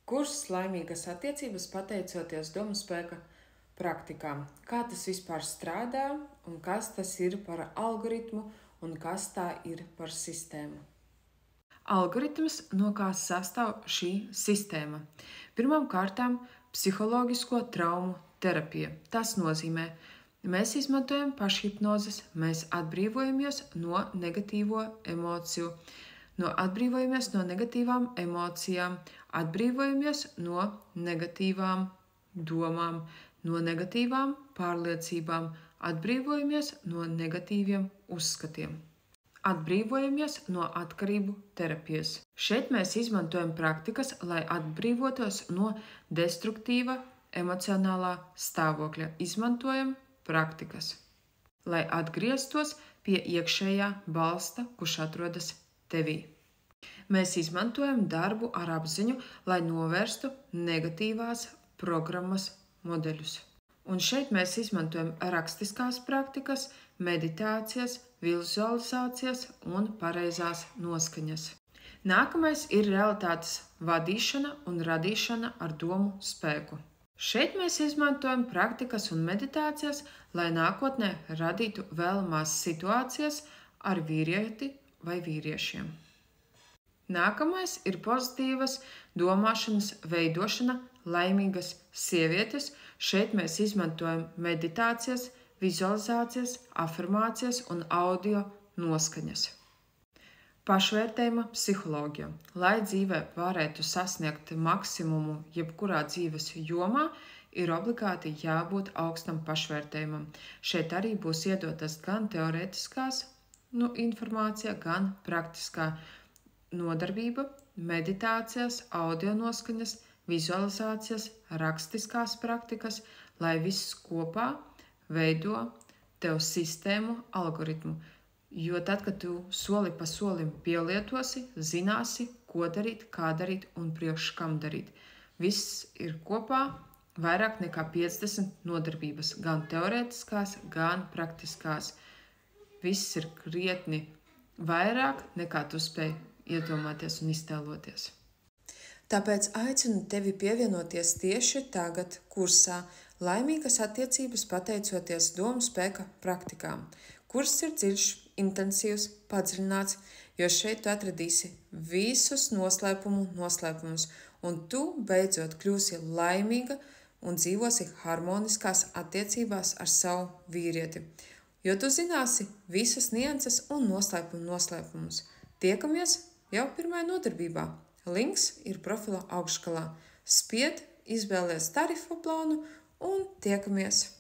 Kurs laimīgas attiecības pateicoties domu spēka praktikām. Kā tas vispār strādā un kas tas ir par algoritmu un kas tā ir par sistēmu? Algoritms, no kā sastāv šī sistēma. Pirmām kārtām psiholoģisko traumu terapija. Tas nozīmē, mēs izmantojam pašhipnozes, mēs atbrīvojamies no negatīvo emociju, atbrīvojamies no negatīvām emocijām, atbrīvojamies no negatīvām domām, no negatīvām pārliecībām, atbrīvojamies no negatīviem uzskatiem. Atbrīvojamies no atkarību terapijas. Šeit mēs izmantojam praktikas, lai atbrīvotos no destruktīva emocionālā stāvokļa. Izmantojam praktikas, lai atgrieztos pie iekšējā balsta, kurš atrodas tevī. Mēs izmantojam darbu ar apziņu, lai novērstu negatīvās programmas modeļus. Un šeit mēs izmantojam rakstiskās praktikas, meditācijas, vizualizācijas un pareizās noskaņas. Nākamais ir realitātes vadīšana un radīšana ar domu spēku. Šeit mēs izmantojam praktikas un meditācijas, lai nākotnē radītu vēlamās situācijas ar vīrieti vai vīriešiem. Nākamais ir pozitīvas domāšanas veidošana, laimīgas sievietes. Šeit mēs izmantojam meditācijas, vizualizācijas, afirmācijas un audio noskaņas. Pašvērtējuma psiholoģija. Lai dzīvē varētu sasniegt maksimumu jebkurā dzīves jomā, ir obligāti jābūt augstam pašvērtējumam. Šeit arī būs iedotas gan teorētiskās informācija, gan praktiskā nodarbība, meditācijas, audio noskaņas, vizualizācijas, rakstiskās praktikas, lai viss kopā veido tev sistēmu, algoritmu. Jo tad, kad tu soli pa solim pielietosi, zināsi, ko darīt, kā darīt un priekš kam darīt. Viss ir kopā vairāk nekā 50 nodarbības, gan teorētiskās, gan praktiskās. Viss ir krietni vairāk nekā tu spēj iedomāties un iztēloties. Tāpēc aicinu tevi pievienoties tieši tagad kursā Laimīgas attiecības pateicoties domu spēka praktikām. Kurs ir dziļš, intensīvs, padziļināts, jo šeit tu atradīsi visus noslēpumus, un tu beidzot kļūsi laimīga un dzīvosi harmoniskās attiecībās ar savu vīrieti. Jo tu zināsi visas nianses un noslēpumus. Tiekamies jau pirmajā nodarbībā. Links ir profila augšgalā. Spied, izvēlies tarifu plānu un tiekamies!